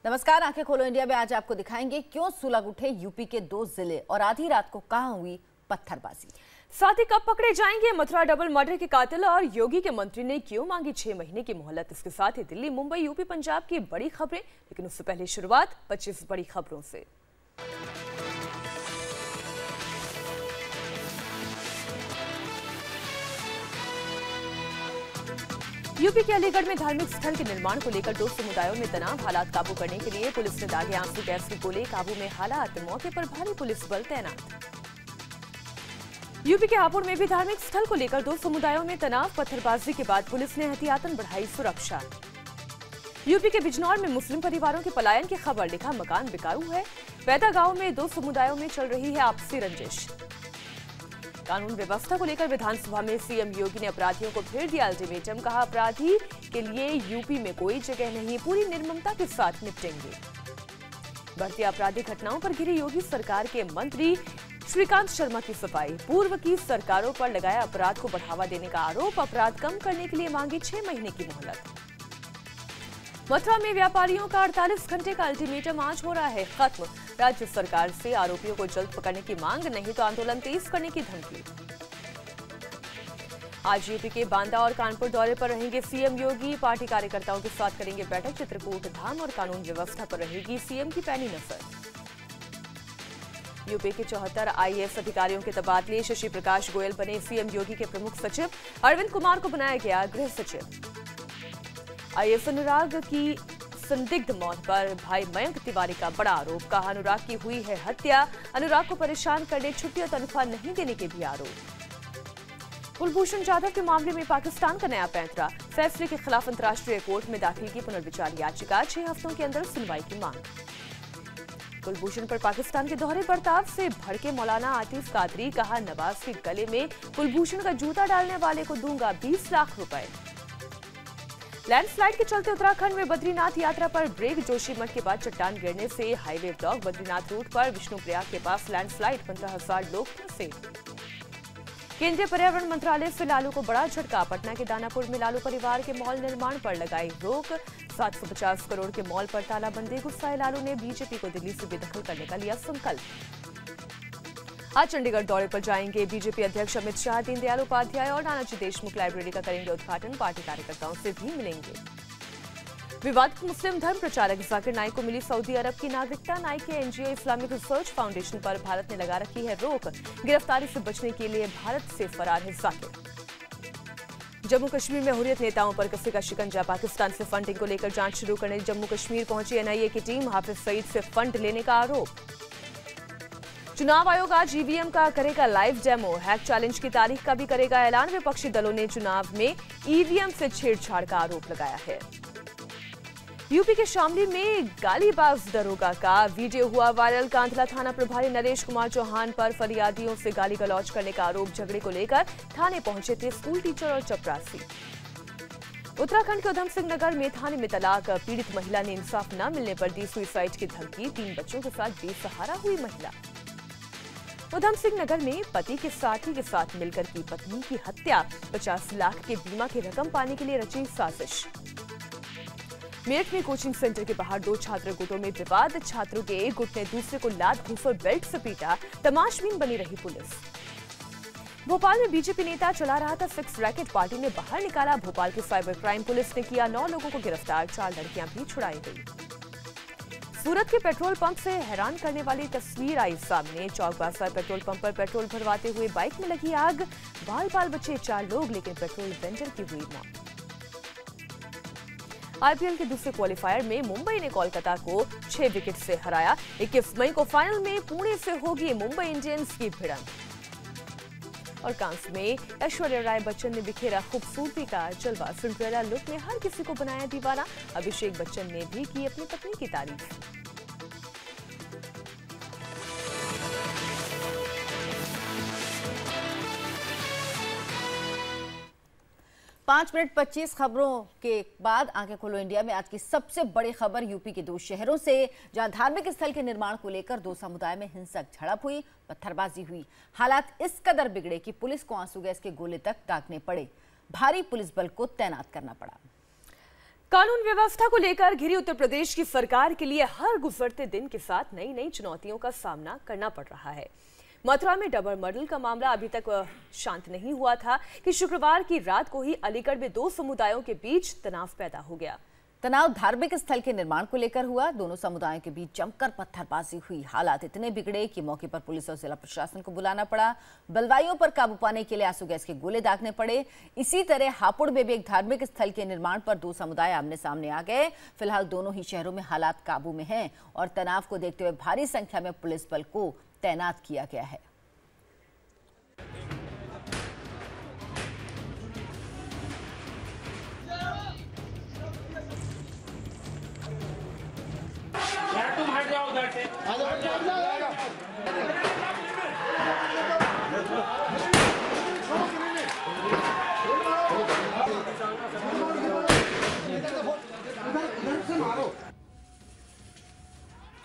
नमस्कार, आंखें खोलो इंडिया में आज आपको दिखाएंगे क्यों सुलग उठे यूपी के 2 जिले और आधी रात को कहां हुई पत्थरबाजी। साथ ही कब पकड़े जाएंगे मथुरा डबल मर्डर के कातिल और योगी के मंत्री ने क्यों मांगी 6 महीने की मोहलत। इसके साथ ही दिल्ली, मुंबई, यूपी, पंजाब की बड़ी खबरें, लेकिन उससे पहले शुरुआत 25 बड़ी खबरों से। यूपी के अलीगढ़ में धार्मिक स्थल के निर्माण को लेकर 2 समुदायों में तनाव। हालात काबू करने के लिए पुलिस ने दागे आंसू गैस के गोले। काबू में हालात, मौके पर भारी पुलिस बल तैनात। यूपी के हापुड़ में भी धार्मिक स्थल को लेकर 2 समुदायों में तनाव। पत्थरबाजी के बाद पुलिस ने एहतियातन बढ़ाई सुरक्षा। यूपी के बिजनौर में मुस्लिम परिवारों के पलायन की खबर, लिखा मकान बिकाऊ है। पैदा गांव में 2 समुदायों में चल रही है आपसी रंजिश। कानून व्यवस्था को लेकर विधानसभा में सीएम योगी ने अपराधियों को फिर दिया अल्टीमेटम। कहा, अपराधी के लिए यूपी में कोई जगह नहीं, पूरी निर्ममता के साथ निपटेंगे। बढ़ती आपराधिक घटनाओं पर घिरी योगी सरकार के मंत्री श्रीकांत शर्मा की सफाई। पूर्व की सरकारों पर लगाया अपराध को बढ़ावा देने का आरोप। अपराध कम करने के लिए मांगी 6 महीने की मोहलत। मथुरा में व्यापारियों का 48 घंटे का अल्टीमेटम आज हो रहा है खत्म। राज्य सरकार से आरोपियों को जल्द पकड़ने की मांग, नहीं तो आंदोलन तेज करने की धमकी। आज यूपी के बांदा और कानपुर दौरे पर रहेंगे सीएम योगी। पार्टी कार्यकर्ताओं के साथ करेंगे बैठक। चित्रकूट धाम और कानून व्यवस्था पर रहेगी सीएम की पैनी नजर। यूपी के 74 आईएएस अधिकारियों के तबादले। शशि प्रकाश गोयल बने सीएम योगी के प्रमुख सचिव। अरविंद कुमार को बनाया गया गृह सचिव। आईएएस अनुराग की संदिग्ध मौत पर भाई मयंक तिवारी का बड़ा आरोप। कहा, अनुराग की हुई है हत्या। अनुराग को परेशान करने, छुट्टी और तनख्वाह नहीं देने के भी आरोप। कुलभूषण जाधव के मामले में पाकिस्तान का नया पैंतरा। फैसले के खिलाफ अंतर्राष्ट्रीय कोर्ट में दाखिल की पुनर्विचार याचिका। 6 हफ्तों के अंदर सुनवाई की मांग। कुलभूषण पर पाकिस्तान के दोहरे बर्ताव से भड़के मौलाना आतिफ कादरी। कहा, नवाज के गले में कुलभूषण का जूता डालने वाले को दूंगा 20 लाख रुपए। लैंडस्लाइड के चलते उत्तराखंड में बद्रीनाथ यात्रा पर ब्रेक। जोशीमठ के बाद चट्टान गिरने से हाईवे ब्लॉक। बद्रीनाथ रूट पर विष्णुप्रयाग के पास लैंडस्लाइड, 15,000 लोग फंसे। केंद्रीय पर्यावरण मंत्रालय से लालू को बड़ा झटका। पटना के दानापुर में लालू परिवार के मॉल निर्माण पर लगाई रोक। 750 करोड़ के मॉल पर तालाबंदी। गुस्साए लालू ने बीजेपी को दिल्ली से बेदखल करने का लिया संकल्प। आज चंडीगढ़ दौरे पर जाएंगे बीजेपी अध्यक्ष अमित शाह। दीनदयाल उपाध्याय और नानाजी देशमुख लाइब्रेरी का करेंगे उद्घाटन। पार्टी कार्यकर्ताओं से भी मिलेंगे। विवादित मुस्लिम धर्म प्रचारक जाकिर नाइक को मिली सऊदी अरब की नागरिकता। नाइक के एनजीओ इस्लामिक रिसर्च फाउंडेशन पर भारत ने लगा रखी है रोक। गिरफ्तारी से बचने के लिए भारत से फरार है जाकिर। जम्मू कश्मीर में हुर्रियत नेताओं पर कसेगा शिकंजा। पाकिस्तान से फंडिंग को लेकर जांच शुरू करने जम्मू कश्मीर पहुंची एनआईए की टीम। हाफिज सईद से फंड लेने का आरोप। चुनाव आयोग आज ईवीएम का करेगा लाइव डेमो। हैक चैलेंज की तारीख का भी करेगा ऐलान। विपक्षी दलों ने चुनाव में ईवीएम से छेड़छाड़ का आरोप लगाया है। यूपी के शामली में गालीबाज दरोगा का वीडियो हुआ वायरल। कांधला थाना प्रभारी नरेश कुमार चौहान पर फरियादियों से गाली गलौज करने का आरोप। झगड़े को लेकर थाने पहुंचे थे स्कूल टीचर और चपरासी। उत्तराखंड के उधम सिंह नगर में थाने में तलाक। पीड़ित महिला ने इंसाफ न मिलने पर दी सुसाइड की धमकी। 3 बच्चों के साथ बेसहारा हुई महिला। उधम सिंह नगर में पति के साथी के साथ मिलकर की पत्नी की हत्या। 50 लाख के बीमा की रकम पाने के लिए रची साजिश। मेरठ में कोचिंग सेंटर के बाहर 2 छात्र गुटों में विवाद। छात्रों के एक गुट ने दूसरे को लात घूंस और बेल्ट से पीटा। तमाशबीन बनी रही पुलिस। भोपाल में बीजेपी नेता चला रहा था सेक्स रैकेट। पार्टी ने बाहर निकाला। भोपाल की साइबर क्राइम पुलिस ने किया 9 लोगों को गिरफ्तार। 4 लड़कियां भी छुड़ाई गई। सूरत के पेट्रोल पंप से हैरान करने वाली तस्वीर आई सामने। चौक बाजार पेट्रोल पंप पर पेट्रोल भरवाते हुए बाइक में लगी आग। बाल बाल बचे 4 लोग, लेकिन पेट्रोल वेंडर की हुई मौत। आईपीएल के दूसरे क्वालिफायर में मुंबई ने कोलकाता को 6 विकेट से हराया। 21 मई को फाइनल में पुणे से होगी मुंबई इंडियंस की भिड़ंत। और कांस में ऐश्वर्या राय बच्चन ने बिखेरा खूबसूरती का जलवा। सिंड्रेला लुक में हर किसी को बनाया दीवाना। अभिषेक बच्चन ने भी की अपनी पत्नी की तारीफ। 5 मिनट 25 खबरों के बाद आंखें खोलो इंडिया में आज की सबसे बड़ी खबर यूपी के 2 शहरों से, जहां धार्मिक स्थल के निर्माण को लेकर 2 समुदाय में हिंसक झड़प हुई, पत्थरबाजी हुई। हालात इस कदर बिगड़े कि पुलिस को आंसू गैस के गोले तक दागने पड़े। भारी पुलिस बल को तैनात करना पड़ा। कानून व्यवस्था को लेकर घिरी उत्तर प्रदेश की सरकार के लिए हर गुजरते दिन के साथ नई नई चुनौतियों का सामना करना पड़ रहा है। मथुरा में डबल मर्डर का मामला अभी तक शांत नहीं हुआ था कि शुक्रवार की रात को ही अलीगढ़ में दो समुदायों के बीच तनाव पैदा हो गया। तनाव धार्मिक स्थल के निर्माण को लेकर हुआ। दोनों समुदायों के बीच जमकर पत्थरबाजी हुई। हालात इतने बिगड़े कि मौके पर पुलिस और जिला प्रशासन को बुलाना पड़ा। बलवाइयों पर काबू पाने के लिए आंसू गैस के गोले दागने पड़े। इसी तरह हापुड़ में भी एक धार्मिक स्थल के निर्माण पर दो समुदाय आमने सामने आ गए। फिलहाल दोनों ही शहरों में हालात काबू में हैं और तनाव को देखते हुए भारी संख्या में पुलिस बल को तैनात किया गया है।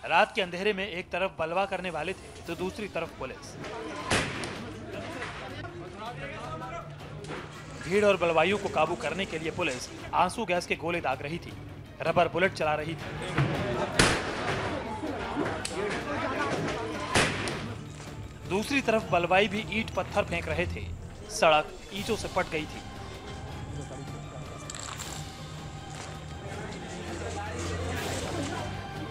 रात के अंधेरे में एक तरफ बलवा करने वाले थे तो दूसरी तरफ पुलिस। भीड़ और बलवाइयों को काबू करने के लिए पुलिस आंसू गैस के गोले दाग रही थी, रबर बुलेट चला रही थी। दूसरी तरफ बलवाई भी ईंट पत्थर फेंक रहे थे। सड़क ईंटों से पट गई थी।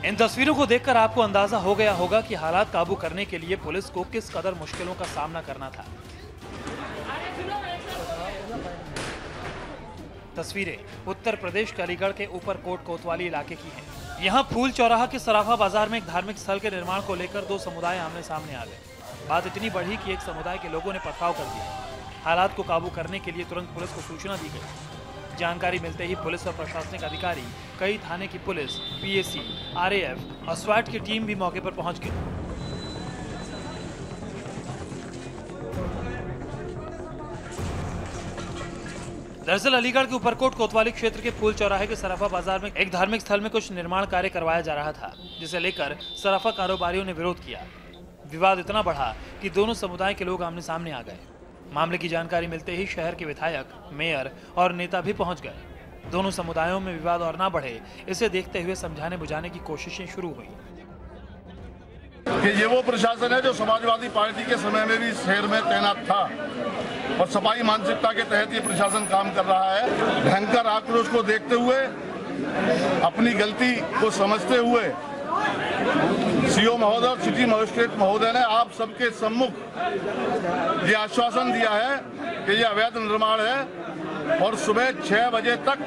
इन तस्वीरों को देखकर आपको अंदाजा हो गया होगा कि हालात काबू करने के लिए पुलिस को किस कदर मुश्किलों का सामना करना था। तस्वीरें उत्तर प्रदेश के अलीगढ़ के ऊपरकोट कोतवाली इलाके की हैं। यहाँ फूल चौराहा के सराफा बाजार में एक धार्मिक स्थल के निर्माण को लेकर दो समुदाय आमने सामने आ गए। बात इतनी बढ़ी कि एक समुदाय के लोगों ने पथराव कर दिया। हालात को काबू करने के लिए तुरंत पुलिस को सूचना दी गई। जानकारी मिलते ही पुलिस और प्रशासनिक अधिकारी, कई थाने की पुलिस, पीएसी, आरएएफ और स्वाट की टीम भी मौके पर पहुंच गई। दरअसल अलीगढ़ के ऊपरकोट कोतवाली क्षेत्र के फूल चौराहे के सराफा बाजार में एक धार्मिक स्थल में कुछ निर्माण कार्य करवाया जा रहा था, जिसे लेकर सराफा कारोबारियों ने विरोध किया। विवाद इतना बढ़ा कि दोनों समुदाय के लोग आमने सामने आ गए। मामले की जानकारी मिलते ही शहर के विधायक, मेयर और नेता भी पहुंच गए। दोनों समुदायों में विवाद और ना बढ़े, इसे देखते हुए समझाने बुझाने की कोशिशें शुरू हुई। कि ये वो प्रशासन है जो समाजवादी पार्टी के समय में भी शहर में तैनात था और सपाई मानसिकता के तहत ये प्रशासन काम कर रहा है। भयंकर आक्रोश को देखते हुए, अपनी गलती को समझते हुए सीओ महोदय और सिटी मजिस्ट्रेट महोदय ने आप सबके सम्मुख ये आश्वासन दिया है कि ये अवैध निर्माण है और सुबह 6 बजे तक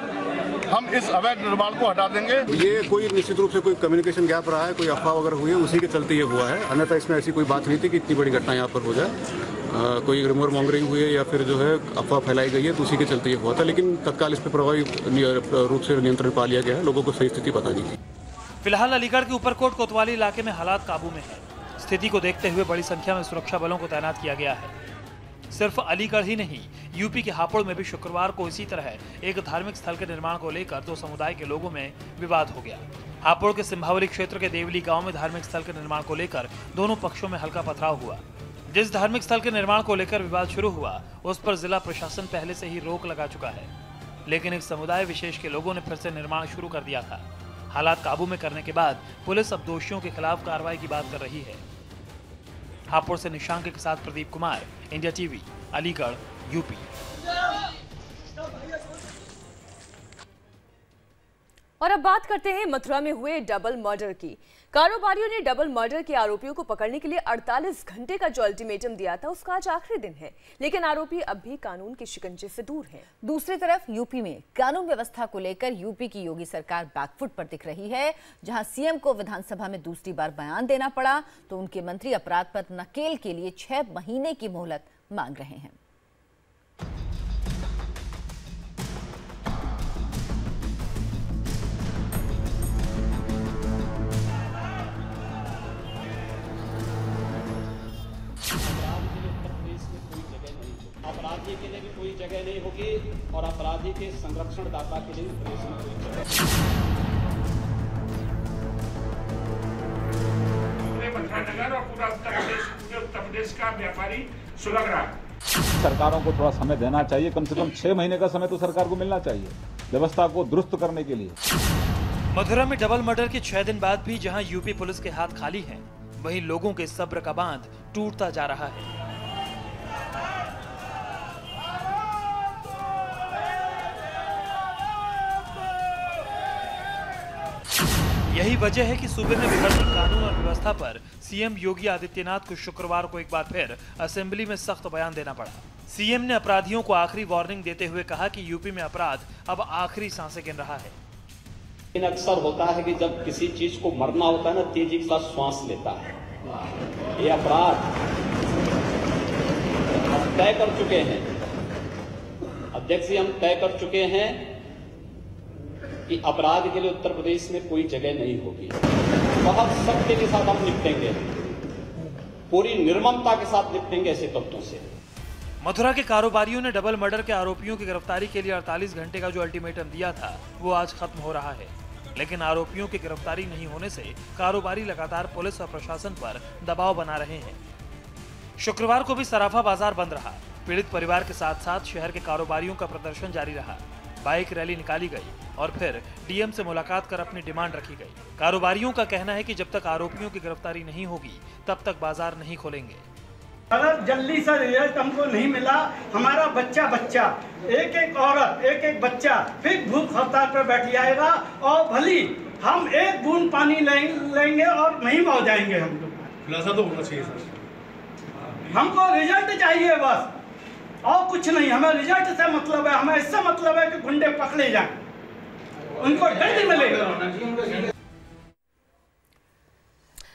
हम इस अवैध निर्माण को हटा देंगे। ये कोई निश्चित रूप से कोई कम्युनिकेशन गैप रहा है, कोई अफवाह वगैरह हुई है, उसी के चलते ये हुआ है। अन्यथा इसमें ऐसी कोई बात नहीं थी कि इतनी बड़ी घटना यहाँ पर हो जाए। कोई रिमोर मॉन्गरिंग हुई है या फिर जो है अफवाह फैलाई गई है, तो उसी के चलते ये हुआ था। लेकिन तत्काल इस पर प्रभावी रूप से नियंत्रण पा लिया गया है, लोगों को सही स्थिति पता नहीं थी। फिलहाल अलीगढ़ के ऊपरकोट कोतवाली इलाके में हालात काबू में है। स्थिति को देखते हुए बड़ी संख्या में सुरक्षा बलों को तैनात किया गया है। सिर्फ अलीगढ़ ही नहीं, यूपी के हापुड़ में भी शुक्रवार को इसी तरह एक धार्मिक स्थल के निर्माण को लेकर दो समुदाय के लोगों में विवाद हो गया। हापुड़ के सिंभावली क्षेत्र के देवली गांव में धार्मिक स्थल के निर्माण को लेकर दोनों पक्षों में हल्का पथराव हुआ। जिस धार्मिक स्थल के निर्माण को लेकर विवाद शुरू हुआ, उस पर जिला प्रशासन पहले से ही रोक लगा चुका है, लेकिन एक समुदाय विशेष के लोगों ने फिर से निर्माण शुरू कर दिया था। हालात काबू में करने के बाद पुलिस अब दोषियों के खिलाफ कार्रवाई की बात कर रही है। हापुड़ से निशांक के साथ Pradeep Kumar, India TV, Aligarh, UP. और अब बात करते हैं मथुरा में हुए डबल मर्डर की। कारोबारियों ने डबल मर्डर के आरोपियों को पकड़ने के लिए 48 घंटे का जो अल्टीमेटम दिया था, उसका आज आखिरी दिन है, लेकिन आरोपी अब भी कानून के शिकंजे से दूर हैं। दूसरी तरफ यूपी में कानून व्यवस्था को लेकर यूपी की योगी सरकार बैकफुट पर दिख रही है। जहां सीएम को विधानसभा में दूसरी बार बयान देना पड़ा, तो उनके मंत्री अपराध पर नकेल के लिए 6 महीने की मोहलत मांग रहे हैं। अपराधी के लिए भी कोई जगह नहीं होगी और अपराधी के संरक्षण दाता के लिए भी प्रदेश में कोई जगह। पूरे मथुरा और पूरा उत्तर प्रदेश का व्यापारी सुलग रहा है। सरकारों को थोड़ा समय देना चाहिए, कम से कम 6 महीने का समय तो सरकार को मिलना चाहिए। व्यवस्था को दुरुस्त करने के लिए। मथुरा में डबल मर्डर के 6 दिन बाद भी जहां यूपी पुलिस के हाथ खाली हैं, वहीं लोगों के सब्र का बांध टूटता जा रहा है। यही वजह है कि सूबे में बिगड़ती कानून और व्यवस्था पर सीएम योगी आदित्यनाथ को शुक्रवार को एक बार फिर असेंबली में सख्त बयान देना पड़ा। सीएम ने अपराधियों को आखिरी वार्निंग देते हुए कहा कि यूपी में अपराध अब आखिरी सांसें गिन रहा है। लेकिन अक्सर होता है कि जब किसी चीज को मरना होता है ना, तेजी के साथ श्वास लेता है। ये अपराध हम तय कर चुके हैं, अध्यक्ष जी, हम तय कर चुके हैं कि अपराध के लिए उत्तर प्रदेश में कोई जगह नहीं होगी। बहुत सख्ती के साथ हम निपटेंगे, पूरी निर्ममता के साथ निपटेंगे ऐसे तत्वों से। मथुरा के कारोबारियों ने डबल मर्डर के आरोपियों की गिरफ्तारी के लिए 48 घंटे का जो अल्टीमेटम दिया था, वो आज खत्म हो रहा है। लेकिन आरोपियों की गिरफ्तारी नहीं होने से कारोबारी लगातार पुलिस और प्रशासन पर दबाव बना रहे हैं। शुक्रवार को भी सराफा बाजार बंद रहा। पीड़ित परिवार के साथ साथ शहर के कारोबारियों का प्रदर्शन जारी रहा। बाइक रैली निकाली गई और फिर डीएम से मुलाकात कर अपनी डिमांड रखी गई। कारोबारियों का कहना है कि जब तक आरोपियों की गिरफ्तारी नहीं होगी तब तक बाजार नहीं खोलेंगे। अगर जल्दी से रिजल्ट हमको नहीं मिला, हमारा बच्चा एक एक औरत एक एक बच्चा फिर भूख हड़ताल पर बैठ जाएगा और भली हम एक बूंद पानी लेंगे और नहीं मर जाएंगे। हम लोग खुलासा तो होना चाहिए सर, हमको रिजल्ट चाहिए बस और कुछ नहीं। हमें रिजल्ट से मतलब है, हमें इससे मतलब है कि गुंडे पकड़े जाएं, उनको दंड मिलेगा।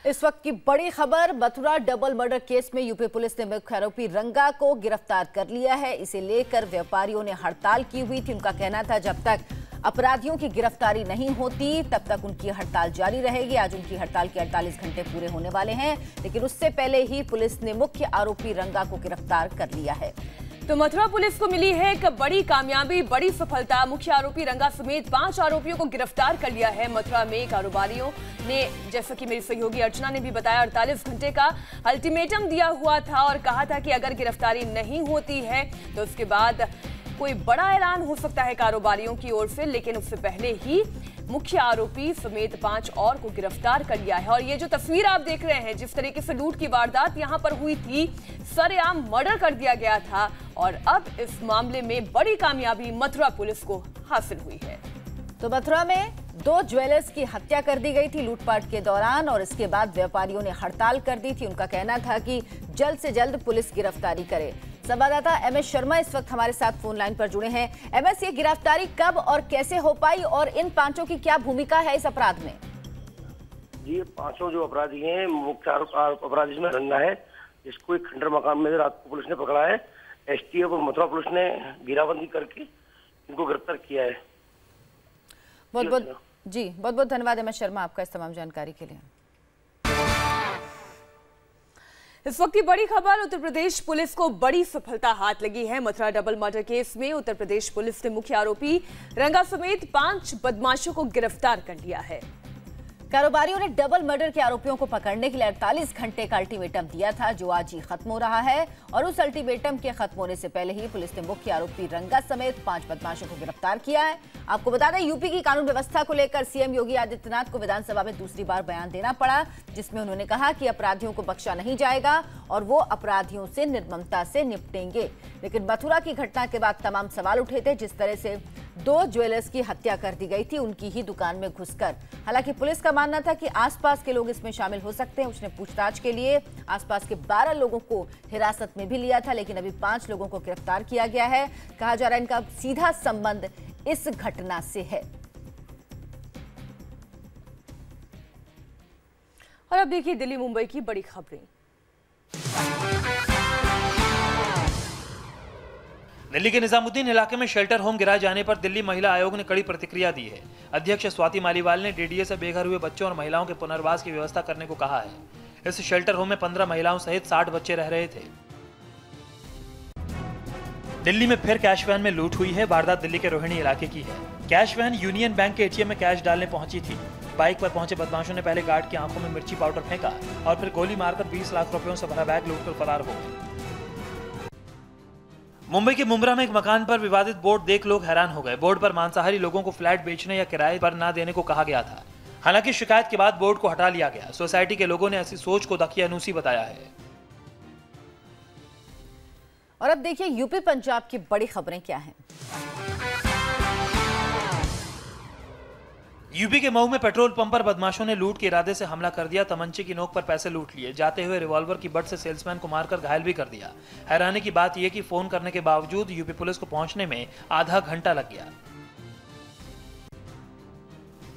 इस वक्त की बड़ी खबर, मथुरा डबल मर्डर केस में यूपी पुलिस ने मुख्य आरोपी रंगा को गिरफ्तार कर लिया है। इसे लेकर व्यापारियों ने हड़ताल की हुई थी। उनका कहना था जब तक अपराधियों की गिरफ्तारी नहीं होती तब तक उनकी हड़ताल जारी रहेगी। आज उनकी हड़ताल के 48 घंटे पूरे होने वाले हैं, लेकिन उससे पहले ही पुलिस ने मुख्य आरोपी रंगा को गिरफ्तार कर लिया है। तो मथुरा पुलिस को मिली है एक बड़ी कामयाबी, बड़ी सफलता। मुख्य आरोपी रंगा समेत 5 आरोपियों को गिरफ्तार कर लिया है। मथुरा में कारोबारियों ने, जैसा कि मेरी सहयोगी अर्चना ने भी बताया, 48 घंटे का अल्टीमेटम दिया हुआ था और कहा था कि अगर गिरफ्तारी नहीं होती है तो उसके बाद कोई बड़ा ऐलान हो सकता है कारोबारियों की ओर से। लेकिन उससे पहले ही मुख्य आरोपी समेत 5 और को गिरफ्तार कर लिया है। और ये जो तस्वीर आप देख रहे हैं, जिस तरीके से लूट की वारदात यहां पर हुई थी, सरेआम मर्डर कर दिया गया था और अब इस मामले में बड़ी कामयाबी मथुरा पुलिस को हासिल हुई है। तो मथुरा में 2 ज्वेलर्स की हत्या कर दी गई थी लूटपाट के दौरान और इसके बाद व्यापारियों ने हड़ताल कर दी थी। उनका कहना था कि जल्द से जल्द पुलिस गिरफ्तारी करे। संवाददाता एमएस शर्मा इस वक्त हमारे साथ फोन लाइन पर जुड़े हैं। एमएस, ये गिरफ्तारी कब और कैसे हो पाई और इन 5 की क्या भूमिका है इस अपराध में? जी, 5 जो अपराधी हैं, मुख्य अपराधी में रंगा है, जिसको एक खंडर मकान में रात को पुलिस ने पकड़ा है। एसटीएफ और मथुरा पुलिस ने घेराबंदी करके इनको गिरफ्तार किया है। बहुत बहुत धन्यवाद एमएस शर्मा आपका इस तमाम जानकारी के लिए। इस वक्त की बड़ी खबर, उत्तर प्रदेश पुलिस को बड़ी सफलता हाथ लगी है। मथुरा डबल मर्डर केस में उत्तर प्रदेश पुलिस ने मुख्य आरोपी रंगा समेत 5 बदमाशों को गिरफ्तार कर लिया है। कारोबारियों ने डबल मर्डर के आरोपियों को पकड़ने के लिए 48 घंटे का अल्टीमेटम दिया था, जो आज ही खत्म हो रहा है। और उस अल्टीमेटम के खत्म होने से पहले ही पुलिस ने मुख्य आरोपी रंगा समेत 5 बदमाशों को गिरफ्तार किया है। आपको बता दें, यूपी की कानून व्यवस्था को लेकर सीएम योगी आदित्यनाथ को विधानसभा में दूसरी बार बयान देना पड़ा, जिसमें उन्होंने कहा कि अपराधियों को बख्शा नहीं जाएगा और वो अपराधियों से निर्ममता से निपटेंगे। लेकिन मथुरा की घटना के बाद तमाम सवाल उठे थे। जिस तरह से 2 ज्वेलर्स की हत्या कर दी गई थी उनकी ही दुकान में घुसकर। हालांकि पुलिस का मानना था कि आसपास के लोग इसमें शामिल हो सकते हैं। उसने पूछताछ के लिए आसपास के 12 लोगों को हिरासत में भी लिया था, लेकिन अभी 5 लोगों को गिरफ्तार किया गया है। कहा जा रहा है इनका सीधा संबंध इस घटना से है। और अब देखिए दिल्ली मुंबई की बड़ी खबरें। दिल्ली के निजामुद्दीन इलाके में शेल्टर होम गिराए जाने पर दिल्ली महिला आयोग ने कड़ी प्रतिक्रिया दी है। अध्यक्ष स्वाति मालीवाल ने डीडीए से बेघर हुए बच्चों और महिलाओं के पुनर्वास की व्यवस्था करने को कहा है। इस शेल्टर होम में 15 महिलाओं सहित 60 बच्चे रह रहे थे। दिल्ली में फिर कैश वैन में लूट हुई है। वारदात दिल्ली के रोहिणी इलाके की है। कैश वैन यूनियन बैंक के एटीएम में कैश डालने पहुंची थी। बाइक पर पहुंचे बदमाशों ने पहले गार्ड की आंखों में मिर्ची पाउडर फेंका और फिर गोली मारकर 20 लाख रुपयों से भरा बैग लूटकर फरार हो गए। मुंबई के मुंब्रा में एक मकान पर विवादित बोर्ड देख लोग हैरान हो गए। बोर्ड पर मांसाहारी लोगों को फ्लैट बेचने या किराए पर ना देने को कहा गया था। हालांकि शिकायत के बाद बोर्ड को हटा लिया गया। सोसाइटी के लोगों ने ऐसी सोच को दकियानूसी बताया है। और अब देखिए यूपी पंजाब की बड़ी खबरें क्या हैं। यूपी के मऊ में पेट्रोल पंप पर बदमाशों ने लूट के इरादे से हमला कर दिया। तमंचे की नोक पर पैसे लूट लिए। जाते हुए रिवॉल्वर की बट से सेल्समैन को मारकर घायल भी कर दिया। हैरानी की बात यह कि फोन करने के बावजूद यूपी पुलिस को पहुंचने में आधा घंटा लग गया।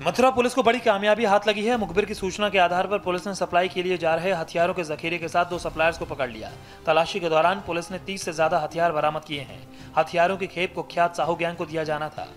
मथुरा पुलिस को बड़ी कामयाबी हाथ लगी है। मुखबिर की सूचना के आधार पर पुलिस ने सप्लाई के लिए जा रहे हथियारों के जखीरे के साथ 2 सप्लायर्स को पकड़ लिया। तलाशी के दौरान पुलिस ने 30 से ज्यादा हथियार बरामद किए हैं। हथियारों की खेप कुख्यात साहू गैंग को दिया जाना था।